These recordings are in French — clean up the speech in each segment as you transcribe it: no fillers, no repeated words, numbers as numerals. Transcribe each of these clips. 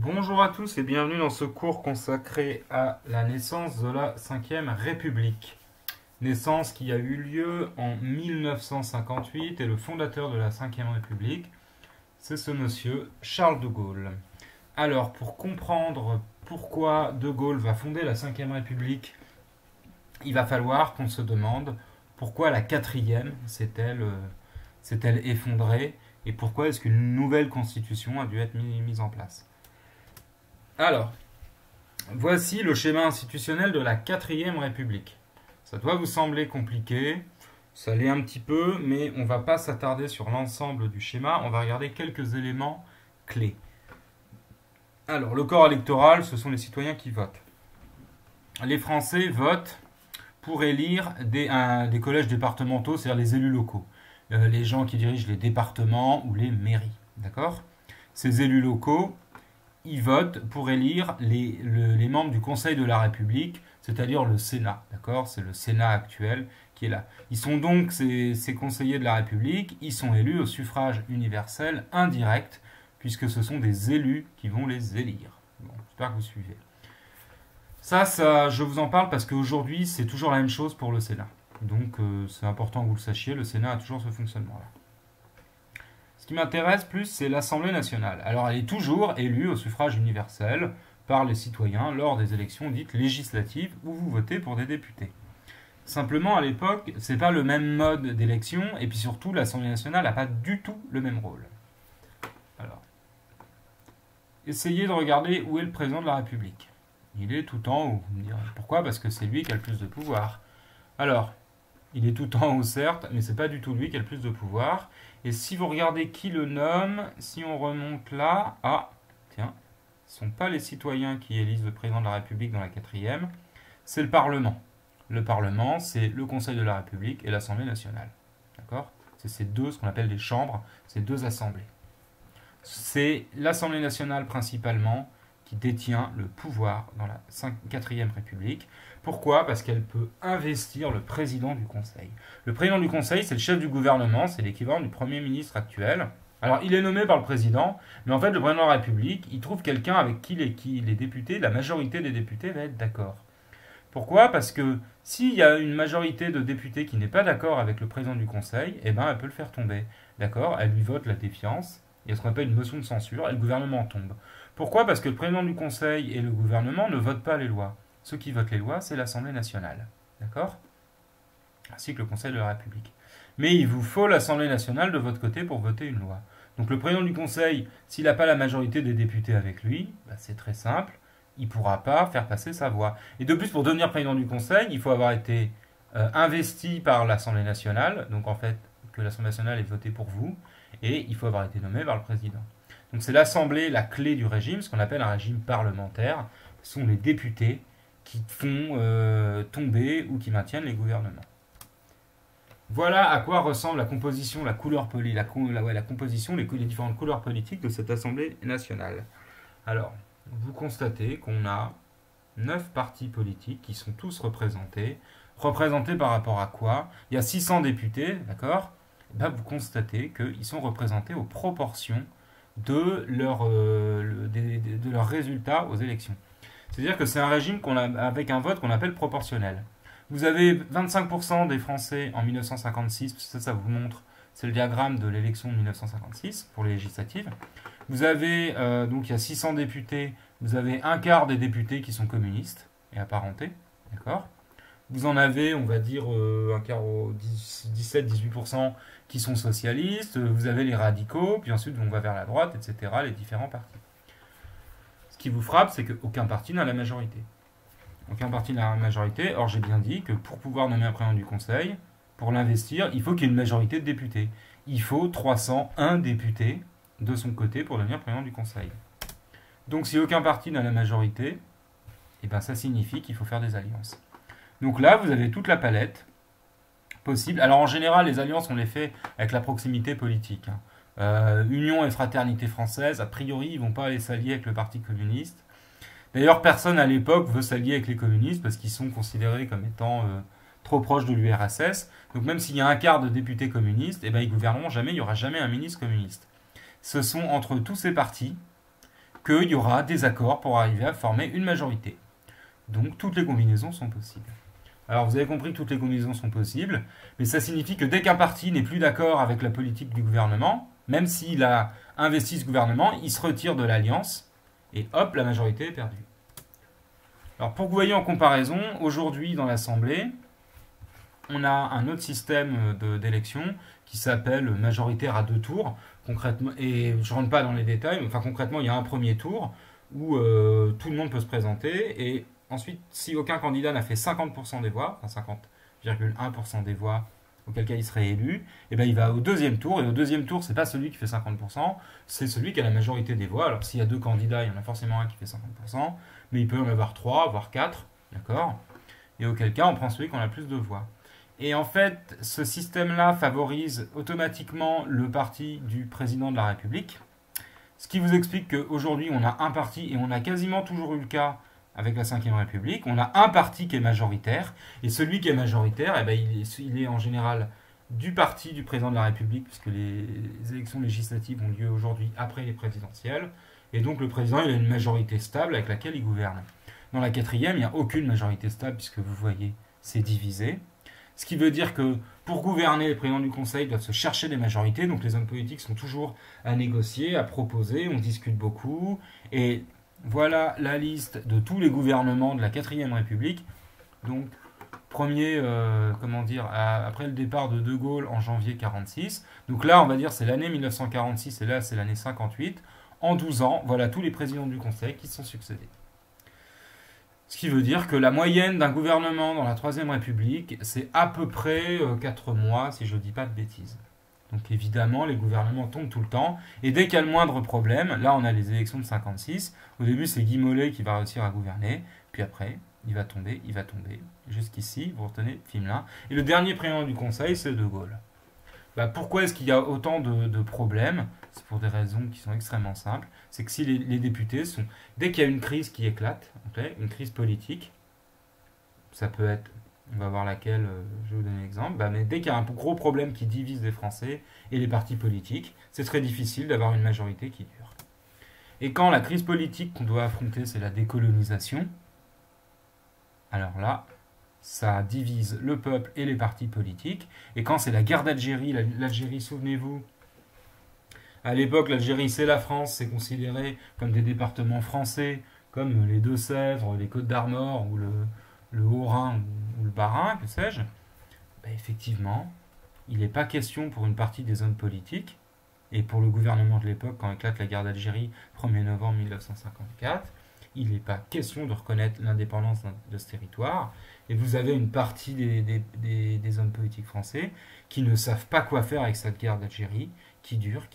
Bonjour à tous et bienvenue dans ce cours consacré à la naissance de la Ve République. Naissance qui a eu lieu en 1958 et le fondateur de la Ve République, c'est ce monsieur Charles de Gaulle. Alors, pour comprendre pourquoi de Gaulle va fonder la Ve République, il va falloir qu'on se demande pourquoi la quatrième s'est-elle effondrée et pourquoi est-ce qu'une nouvelle constitution a dû être mise en place. Alors, voici le schéma institutionnel de la Quatrième République. Ça doit vous sembler compliqué, ça l'est un petit peu, mais on ne va pas s'attarder sur l'ensemble du schéma, on va regarder quelques éléments clés. Alors, le corps électoral, ce sont les citoyens qui votent. Les Français votent pour élire des collèges départementaux, c'est-à-dire les élus locaux, les gens qui dirigent les départements ou les mairies. D'accord ? Ces élus locaux, ils votent pour élire les membres du Conseil de la République, c'est-à-dire le Sénat. D'accord ? C'est le Sénat actuel qui est là. Ils sont donc ces conseillers de la République, ils sont élus au suffrage universel indirect, puisque ce sont des élus qui vont les élire. Bon, j'espère que vous suivez. Ça, je vous en parle parce qu'aujourd'hui, c'est toujours la même chose pour le Sénat. Donc, c'est important que vous le sachiez, le Sénat a toujours ce fonctionnement-là. Ce qui m'intéresse plus, c'est l'Assemblée nationale. Alors, elle est toujours élue au suffrage universel par les citoyens lors des élections dites législatives où vous votez pour des députés. Simplement, à l'époque, c'est pas le même mode d'élection et puis surtout, l'Assemblée nationale n'a pas du tout le même rôle. Alors, essayez de regarder où est le président de la République. Il est tout en haut. Vous me direz pourquoi ? Parce que c'est lui qui a le plus de pouvoir. Alors, il est tout en haut certes, mais c'est pas du tout lui qui a le plus de pouvoir. Et si vous regardez qui le nomme, si on remonte là, tiens, ce ne sont pas les citoyens qui élisent le président de la République dans la quatrième, c'est le Parlement. Le Parlement, c'est le Conseil de la République et l'Assemblée nationale. D'accord ? C'est ces deux, ce qu'on appelle les chambres, ces deux assemblées. C'est l'Assemblée nationale principalement qui détient le pouvoir dans la 4e République. Pourquoi ? Parce qu'elle peut investir le président du Conseil. Le président du Conseil, c'est le chef du gouvernement, c'est l'équivalent du Premier ministre actuel. Alors, il est nommé par le président, mais en fait, le président de la République, il trouve quelqu'un avec qui les députés, la majorité des députés va être d'accord. Pourquoi ? Parce que s'il y a une majorité de députés qui n'est pas d'accord avec le président du Conseil, eh ben, elle peut le faire tomber. D'accord ? Elle lui vote la défiance. Il y a ce qu'on appelle une motion de censure et le gouvernement tombe. Pourquoi ? Parce que le président du Conseil et le gouvernement ne votent pas les lois. Ceux qui votent les lois, c'est l'Assemblée nationale. D'accord ? Ainsi que le Conseil de la République. Mais il vous faut l'Assemblée nationale de votre côté pour voter une loi. Donc le président du Conseil, s'il n'a pas la majorité des députés avec lui, c'est très simple, il ne pourra pas faire passer sa voix. Et de plus, pour devenir président du Conseil, il faut avoir été investi par l'Assemblée nationale, donc en fait, que l'Assemblée nationale ait voté pour vous, et il faut avoir été nommé par le président. Donc c'est l'Assemblée la clé du régime, ce qu'on appelle un régime parlementaire. Ce sont les députés qui font tomber ou qui maintiennent les gouvernements. Voilà à quoi ressemble la composition, la composition, les différentes couleurs politiques de cette Assemblée nationale. Alors, vous constatez qu'on a 9 partis politiques qui sont tous représentés. Représentés par rapport à quoi ? Il y a 600 députés, d'accord ? Vous constatez qu'ils sont représentés aux proportions de leurs résultats aux élections. C'est-à-dire que c'est un régime avec un vote qu'on appelle proportionnel. Vous avez 25% des Français en 1956, ça vous montre, c'est le diagramme de l'élection de 1956 pour les législatives. Vous avez, donc il y a 600 députés, vous avez un quart des députés qui sont communistes et apparentés, d'accord ? Vous en avez, on va dire, un quart, 17-18% qui sont socialistes, vous avez les radicaux, puis ensuite on va vers la droite, etc., les différents partis. Ce qui vous frappe, c'est qu'aucun parti n'a la majorité. Aucun parti n'a la majorité. Or, j'ai bien dit que pour pouvoir nommer un président du Conseil, pour l'investir, il faut qu'il y ait une majorité de députés. Il faut 301 députés de son côté pour devenir président du Conseil. Donc, si aucun parti n'a la majorité, ça signifie qu'il faut faire des alliances. Donc là, vous avez toute la palette possible. Alors, en général, les alliances, on les fait avec la proximité politique. Union et Fraternité française, a priori, ils ne vont pas aller s'allier avec le Parti communiste. D'ailleurs, personne à l'époque veut s'allier avec les communistes parce qu'ils sont considérés comme étant trop proches de l'URSS. Donc même s'il y a un quart de députés communistes, ils ne gouverneront jamais, il n'y aura jamais un ministre communiste. Ce sont entre tous ces partis qu'il y aura des accords pour arriver à former une majorité. Donc toutes les combinaisons sont possibles. Alors vous avez compris que toutes les combinaisons sont possibles, mais ça signifie que dès qu'un parti n'est plus d'accord avec la politique du gouvernement, même s'il a investi ce gouvernement, il se retire de l'alliance, et hop, la majorité est perdue. Alors pour que vous voyez en comparaison, aujourd'hui dans l'Assemblée, on a un autre système d'élection qui s'appelle majoritaire à deux tours. Concrètement, et je ne rentre pas dans les détails, mais enfin concrètement, il y a un premier tour où tout le monde peut se présenter, et ensuite, si aucun candidat n'a fait 50% des voix, enfin 50,1% des voix, auquel cas il serait élu, et ben il va au deuxième tour, et au deuxième tour, c'est pas celui qui fait 50%, c'est celui qui a la majorité des voix. Alors s'il y a deux candidats, il y en a forcément un qui fait 50%, mais il peut y en avoir 3, voire 4, d'accord? Et auquel cas, on prend celui qui en a le plus de voix. Et en fait, ce système-là favorise automatiquement le parti du président de la République, ce qui vous explique qu'aujourd'hui, on a un parti, et on a quasiment toujours eu le cas avec la Ve République, on a un parti qui est majoritaire, et celui qui est majoritaire, eh ben, il est en général du parti du président de la République, puisque les élections législatives ont lieu aujourd'hui après les présidentielles, et donc le président il a une majorité stable avec laquelle il gouverne. Dans la quatrième, il n'y a aucune majorité stable, puisque vous voyez, c'est divisé. Ce qui veut dire que pour gouverner, les présidents du Conseil doivent se chercher des majorités, donc les hommes politiques sont toujours à négocier, à proposer, on discute beaucoup, et voilà la liste de tous les gouvernements de la 4ème République. Donc, premier, après le départ de De Gaulle en janvier 1946. Donc là, on va dire c'est l'année 1946 et là, c'est l'année 58. En 12 ans, voilà tous les présidents du Conseil qui se sont succédés. Ce qui veut dire que la moyenne d'un gouvernement dans la 3ème République, c'est à peu près 4 mois, si je ne dis pas de bêtises. Donc évidemment, les gouvernements tombent tout le temps. Et dès qu'il y a le moindre problème, là on a les élections de 56. Au début, c'est Guy Mollet qui va réussir à gouverner. Puis après, il va tomber. Jusqu'ici, vous retenez le film-là. Et le dernier président du Conseil, c'est De Gaulle. Pourquoi est-ce qu'il y a autant de problèmes? C'est pour des raisons qui sont extrêmement simples. C'est que si les députés sont... Dès qu'il y a une crise qui éclate, une crise politique, ça peut être... On va voir laquelle, je vais vous donner l'exemple. Mais dès qu'il y a un gros problème qui divise les Français et les partis politiques, c'est très difficile d'avoir une majorité qui dure. Et quand la crise politique qu'on doit affronter, c'est la décolonisation, alors là, ça divise le peuple et les partis politiques. Et quand c'est la guerre d'Algérie, l'Algérie, souvenez-vous, à l'époque, l'Algérie, c'est la France, c'est considéré comme des départements français, comme les Deux-Sèvres, les Côtes-d'Armor ou le Haut-Rhin ou le Bas-Rhin, que sais-je, effectivement, il n'est pas question pour une partie des hommes politiques, et pour le gouvernement de l'époque, quand éclate la guerre d'Algérie, 1er novembre 1954, il n'est pas question de reconnaître l'indépendance de ce territoire, et vous avez une partie des hommes politiques français qui ne savent pas quoi faire avec cette guerre d'Algérie, qui dure.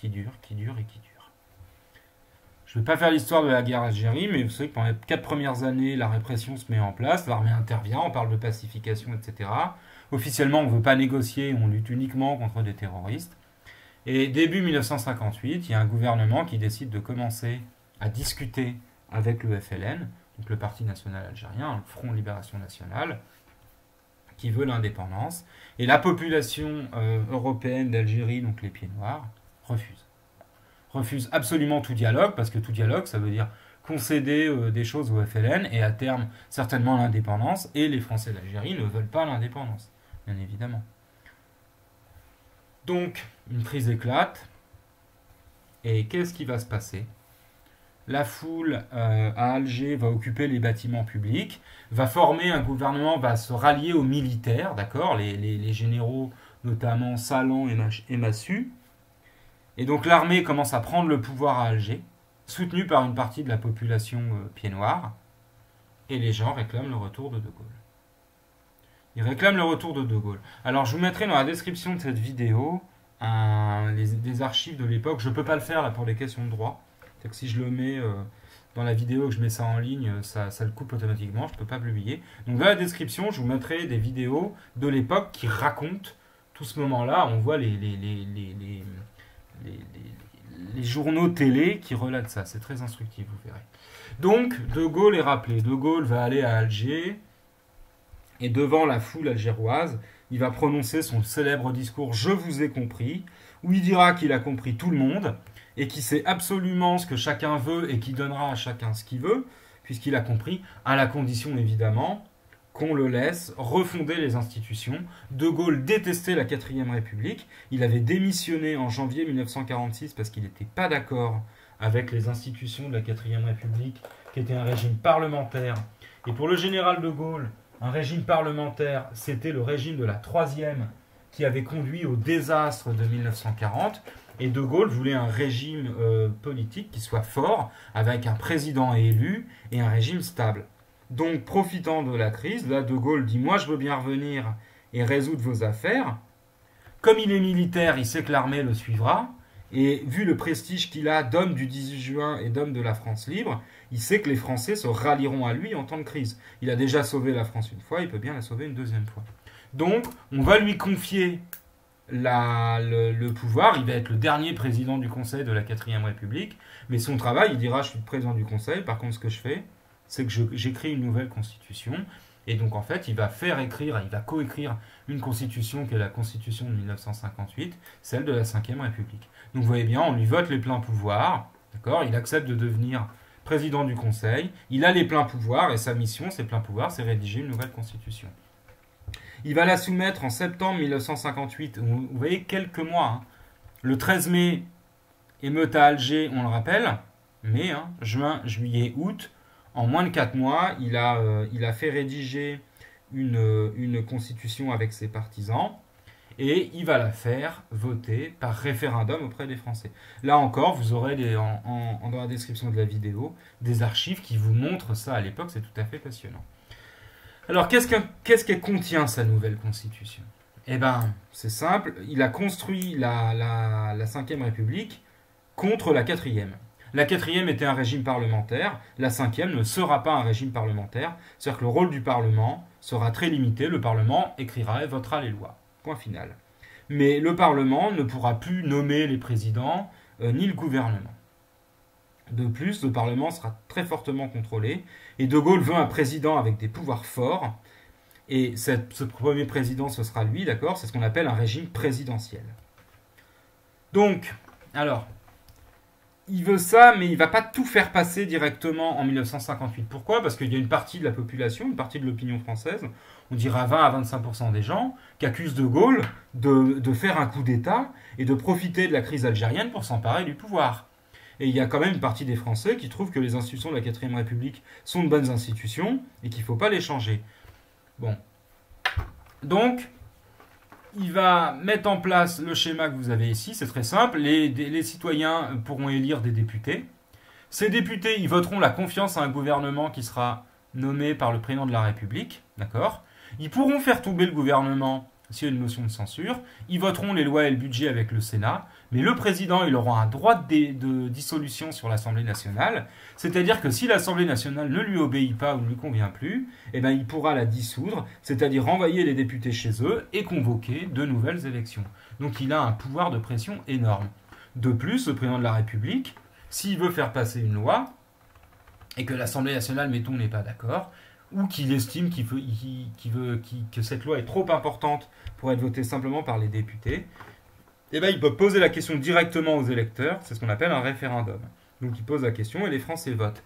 Je ne vais pas faire l'histoire de la guerre d'Algérie, mais vous savez que pendant les 4 premières années, la répression se met en place, l'armée intervient, on parle de pacification, etc. Officiellement, on ne veut pas négocier, on lutte uniquement contre des terroristes. Et début 1958, il y a un gouvernement qui décide de commencer à discuter avec le FLN, donc le Parti national algérien, le Front de libération nationale, qui veut l'indépendance. Et la population européenne d'Algérie, donc les Pieds Noirs, refuse absolument tout dialogue, parce que tout dialogue, ça veut dire concéder des choses au FLN, et à terme, certainement l'indépendance, et les Français d'Algérie ne veulent pas l'indépendance, bien évidemment. Donc, une crise éclate, et qu'est-ce qui va se passer? La foule à Alger va occuper les bâtiments publics, va former un gouvernement, va se rallier aux militaires, d'accord, les généraux, notamment Salan et Massu. Et donc l'armée commence à prendre le pouvoir à Alger, soutenue par une partie de la population pieds noirs, et les gens réclament le retour de De Gaulle. Ils réclament le retour de De Gaulle. Alors je vous mettrai dans la description de cette vidéo des archives de l'époque. Je ne peux pas le faire là pour les questions de droit. C'est que si je le mets dans la vidéo, que je mets ça en ligne, ça le coupe automatiquement, je ne peux pas publier. Donc dans la description, je vous mettrai des vidéos de l'époque qui racontent tout ce moment-là. On voit les journaux télé qui relatent ça. C'est très instructif, vous verrez. Donc, De Gaulle est rappelé. De Gaulle va aller à Alger et devant la foule algéroise, il va prononcer son célèbre discours « Je vous ai compris », où il dira qu'il a compris tout le monde et qui sait absolument ce que chacun veut et qui donnera à chacun ce qu'il veut, puisqu'il a compris, à la condition évidemment qu'on le laisse refonder les institutions. De Gaulle détestait la 4ème République. Il avait démissionné en janvier 1946 parce qu'il n'était pas d'accord avec les institutions de la 4ème République, qui était un régime parlementaire. Et pour le général de Gaulle, un régime parlementaire, c'était le régime de la 3e qui avait conduit au désastre de 1940. Et de Gaulle voulait un régime politique qui soit fort, avec un président élu et un régime stable. Donc, profitant de la crise, là, de Gaulle dit « Moi, je veux bien revenir et résoudre vos affaires ». Comme il est militaire, il sait que l'armée le suivra. Et vu le prestige qu'il a d'homme du 18 juin et d'homme de la France libre, il sait que les Français se rallieront à lui en temps de crise. Il a déjà sauvé la France une fois, il peut bien la sauver une deuxième fois. Donc, on va lui confier le pouvoir. Il va être le dernier président du Conseil de la 4ème République. Mais son travail, il dira « Je suis le président du Conseil, par contre, ce que je fais, c'est que j'écris une nouvelle constitution. » Et donc, en fait, il va coécrire une constitution qui est la constitution de 1958, celle de la 5e République. Donc, vous voyez bien, on lui vote les pleins pouvoirs, d'accord ? Il accepte de devenir président du Conseil. Il a les pleins pouvoirs et sa mission, ses pleins pouvoirs, c'est rédiger une nouvelle constitution. Il va la soumettre en septembre 1958. Vous voyez, quelques mois. Hein. Le 13 mai, émeute à Alger, on le rappelle. Mai, juin, juillet, août. En moins de 4 mois, il a fait rédiger une constitution avec ses partisans et il va la faire voter par référendum auprès des Français. Là encore, vous aurez dans la description de la vidéo des archives qui vous montrent ça à l'époque, c'est tout à fait passionnant. Alors, qu'est-ce qu'elle contient, sa nouvelle constitution ? Eh bien, c'est simple, il a construit la 5e République contre la 4e. La 4e était un régime parlementaire, la 5e ne sera pas un régime parlementaire, c'est-à-dire que le rôle du Parlement sera très limité, le Parlement écrira et votera les lois. Point final. Mais le Parlement ne pourra plus nommer les présidents ni le gouvernement. De plus, le Parlement sera très fortement contrôlé, et De Gaulle veut un président avec des pouvoirs forts, et ce premier président, ce sera lui, d'accord ? C'est ce qu'on appelle un régime présidentiel. Donc, alors, il veut ça, mais il ne va pas tout faire passer directement en 1958. Pourquoi ? Parce qu'il y a une partie de la population, une partie de l'opinion française, on dira 20 à 25% des gens, qui accusent De Gaulle de faire un coup d'État et de profiter de la crise algérienne pour s'emparer du pouvoir. Et il y a quand même une partie des Français qui trouvent que les institutions de la 4ème République sont de bonnes institutions et qu'il ne faut pas les changer. Bon. Donc, il va mettre en place le schéma que vous avez ici, c'est très simple. Les citoyens pourront élire des députés. Ces députés, ils voteront la confiance à un gouvernement qui sera nommé par le président de la République, d'accord ? Ils pourront faire tomber le gouvernement s'il y a une motion de censure. Ils voteront les lois et le budget avec le Sénat. Mais le président, il aura un droit de dissolution sur l'Assemblée nationale. C'est-à-dire que si l'Assemblée nationale ne lui obéit pas ou ne lui convient plus, eh ben, il pourra la dissoudre, c'est-à-dire renvoyer les députés chez eux et convoquer de nouvelles élections. Donc il a un pouvoir de pression énorme. De plus, le président de la République, s'il veut faire passer une loi, et que l'Assemblée nationale, mettons, n'est pas d'accord, ou qu'il estime que cette loi est trop importante pour être votée simplement par les députés, eh ben, il peut poser la question directement aux électeurs, c'est ce qu'on appelle un référendum. Donc il pose la question et les Français votent.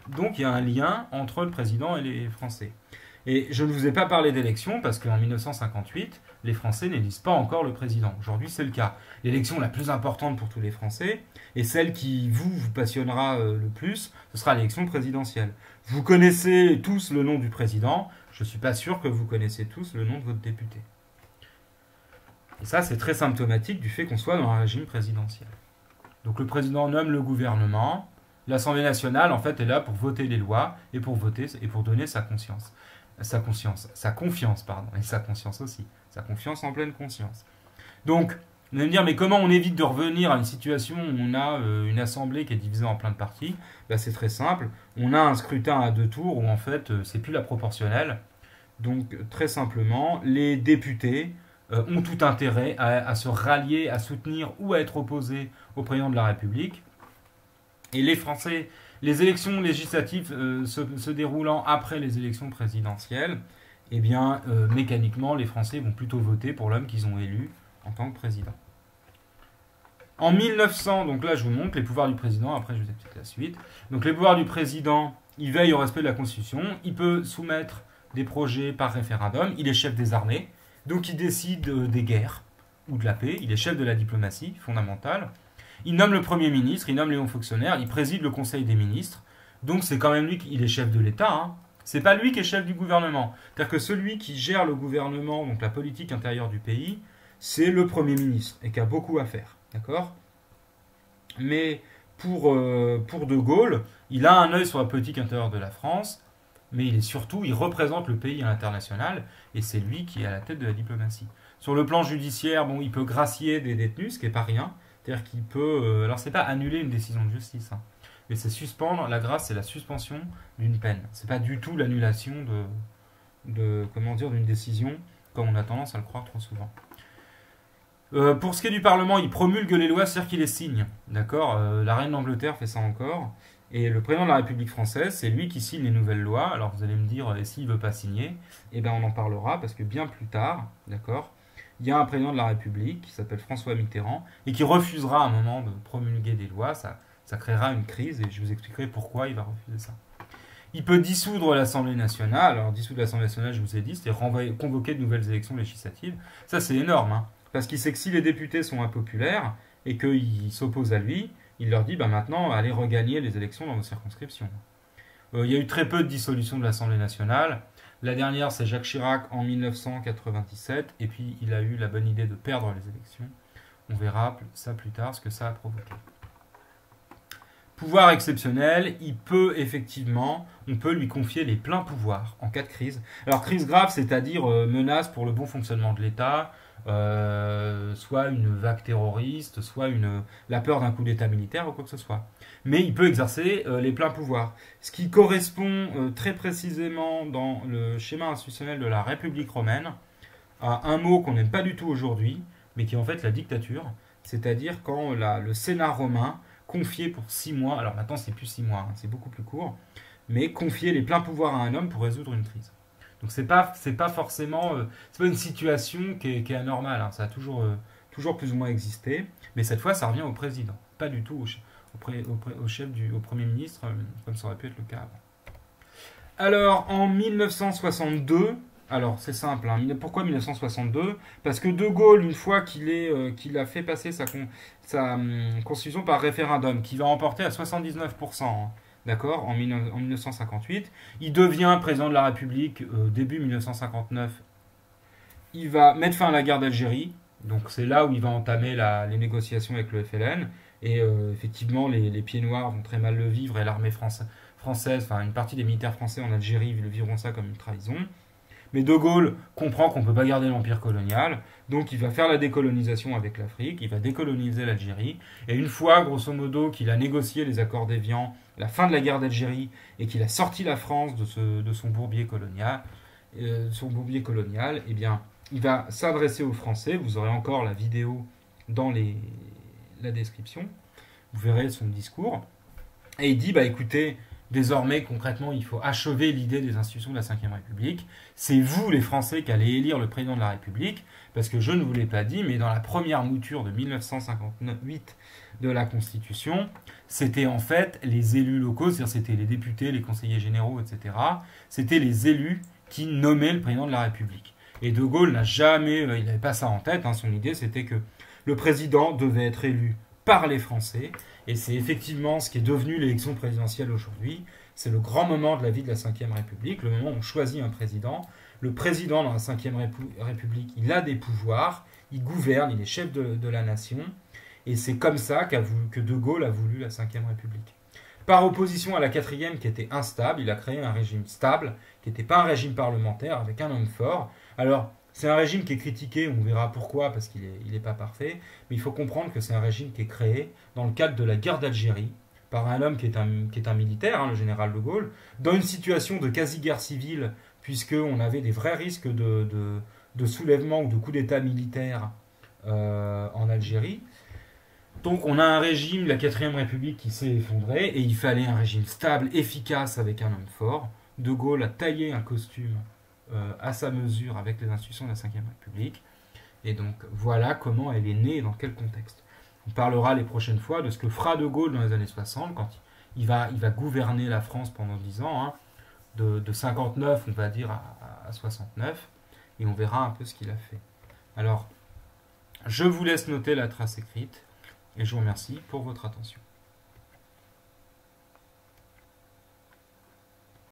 Donc il y a un lien entre le président et les Français. Et je ne vous ai pas parlé d'élection parce qu'en 1958, les Français n'élisent pas encore le président. Aujourd'hui, c'est le cas. L'élection la plus importante pour tous les Français, et celle qui vous passionnera le plus, ce sera l'élection présidentielle. Vous connaissez tous le nom du président, je ne suis pas sûr que vous connaissez tous le nom de votre député. Et ça, c'est très symptomatique du fait qu'on soit dans un régime présidentiel. Donc le président nomme le gouvernement, l'Assemblée nationale, en fait, est là pour voter les lois et pour voter et pour donner sa confiance, et sa conscience aussi, sa confiance en pleine conscience. Donc, vous allez me dire, mais comment on évite de revenir à une situation où on a une assemblée qui est divisée en plein de partis ? Ben, c'est très simple, on a un scrutin à 2 tours où en fait, c'est plus la proportionnelle. Donc, très simplement, les députés ont tout intérêt à se rallier, à soutenir ou à être opposés au président de la République. Et les Français, les élections législatives se déroulant après les élections présidentielles, eh bien, mécaniquement, les Français vont plutôt voter pour l'homme qu'ils ont élu en tant que président. En 1900, donc là je vous montre les pouvoirs du président, après je vous explique la suite. Donc les pouvoirs du président, il veille au respect de la Constitution, il peut soumettre des projets par référendum, il est chef des armées, donc il décide des guerres ou de la paix, il est chef de la diplomatie fondamentale. Il nomme le Premier ministre, il nomme les hauts fonctionnaires, il préside le Conseil des ministres, donc c'est quand même lui qui est chef de l'État, hein. C'est pas lui qui est chef du gouvernement. C'est-à-dire que celui qui gère le gouvernement, donc la politique intérieure du pays, c'est le Premier ministre, et qui a beaucoup à faire. D'accord? Mais pour De Gaulle, il a un œil sur la politique intérieure de la France, mais il représente le pays à l'international, et c'est lui qui est à la tête de la diplomatie. Sur le plan judiciaire, bon, il peut gracier des détenus, ce qui n'est pas rien. C'est-à-dire qu'il peut... alors, c'est pas annuler une décision de justice, hein, mais c'est suspendre. La grâce, c'est la suspension d'une peine. C'est pas du tout l'annulation comment dire, d'une décision, comme on a tendance à le croire trop souvent. Pour ce qui est du Parlement, il promulgue les lois, c'est-à-dire qu'il les signe. D'accord. La reine d'Angleterre fait ça encore. Et le président de la République française, c'est lui qui signe les nouvelles lois. Alors vous allez me dire, et s'il ne veut pas signer, eh ben on en parlera, parce que bien plus tard, d'accord, il y a un président de la République qui s'appelle François Mitterrand, et qui refusera à un moment de promulguer des lois. Ça créera une crise, et je vous expliquerai pourquoi il va refuser ça. Il peut dissoudre l'Assemblée nationale. Alors dissoudre l'Assemblée nationale, je vous ai dit, c'est convoquer de nouvelles élections législatives. Ça, c'est énorme, hein. Parce qu'il sait que si les députés sont impopulaires et qu'ils s'opposent à lui, il leur dit maintenant, allez regagner les élections dans vos circonscriptions. Il y a eu très peu de dissolution de l'Assemblée nationale. La dernière, c'est Jacques Chirac en 1997, et puis il a eu la bonne idée de perdre les élections. On verra ça plus tard, ce que ça a provoqué. Pouvoir exceptionnel, on peut lui confier les pleins pouvoirs en cas de crise. Alors crise grave, c'est-à-dire menace pour le bon fonctionnement de l'État, soit une vague terroriste, soit la peur d'un coup d'État militaire ou quoi que ce soit. Mais il peut exercer les pleins pouvoirs. Ce qui correspond très précisément dans le schéma institutionnel de la République romaine à un mot qu'on n'aime pas du tout aujourd'hui, mais qui est en fait la dictature, c'est-à-dire quand le Sénat romain confiait pour 6 mois, alors maintenant c'est plus 6 mois, hein, c'est beaucoup plus court, mais confier les pleins pouvoirs à un homme pour résoudre une crise. Donc c'est pas forcément, c'est pas une situation qui est anormale, hein. Ça a toujours plus ou moins existé, mais cette fois ça revient au président, pas du tout au Premier ministre, comme ça aurait pu être le cas avant. Alors en 1962, alors c'est simple, hein, pourquoi 1962? Parce que De Gaulle, une fois qu'il a fait passer sa constitution par référendum, qui va emporter à 79%, hein, d'accord, en 1958. Il devient président de la République début 1959. Il va mettre fin à la guerre d'Algérie. Donc c'est là où il va entamer les négociations avec le FLN. Et effectivement, les pieds noirs vont très mal le vivre. Et l'armée française, enfin une partie des militaires français en Algérie le vivront ça comme une trahison. Mais De Gaulle comprend qu'on ne peut pas garder l'empire colonial, donc il va faire la décolonisation avec l'Afrique, il va décoloniser l'Algérie, et une fois, grosso modo, qu'il a négocié les accords d'Évian, la fin de la guerre d'Algérie, et qu'il a sorti la France de son bourbier colonial, eh bien, il va s'adresser aux Français, vous aurez encore la vidéo dans la description, vous verrez son discours, et il dit, écoutez, désormais, concrètement, il faut achever l'idée des institutions de la Ve République. C'est vous, les Français, qui allez élire le président de la République, parce que je ne vous l'ai pas dit, mais dans la première mouture de 1958 de la Constitution, c'était en fait les élus locaux, c'est-à-dire c'était les députés, les conseillers généraux, etc. C'était les élus qui nommaient le président de la République. Et De Gaulle n'a jamais, il n'avait pas ça en tête, hein, son idée c'était que le président devait être élu par les Français, et c'est effectivement ce qui est devenu l'élection présidentielle aujourd'hui. C'est le grand moment de la vie de la Ve République, le moment où on choisit un président. Le président dans la Ve République, il a des pouvoirs, il gouverne, il est chef de la nation, et c'est comme ça que De Gaulle a voulu la Ve République. Par opposition à la quatrième qui était instable, il a créé un régime stable, qui n'était pas un régime parlementaire, avec un homme fort. Alors, c'est un régime qui est critiqué, on verra pourquoi, parce qu'il n'est pas parfait, mais il faut comprendre que c'est un régime qui est créé dans le cadre de la guerre d'Algérie, par un homme qui est un militaire, hein, le général de Gaulle, dans une situation de quasi-guerre civile, puisqu'on avait des vrais risques de soulèvement ou de coup d'État militaire en Algérie. Donc on a un régime, la 4ème République, qui s'est effondré, et il fallait un régime stable, efficace, avec un homme fort. De Gaulle a taillé un costume à sa mesure avec les institutions de la Ve République. Et donc voilà comment elle est née, dans quel contexte. On parlera les prochaines fois de ce que fera De Gaulle dans les années 60, quand il va gouverner la France pendant 10 ans, hein, de 59, on va dire, à 69, et on verra un peu ce qu'il a fait. Alors, je vous laisse noter la trace écrite, et je vous remercie pour votre attention.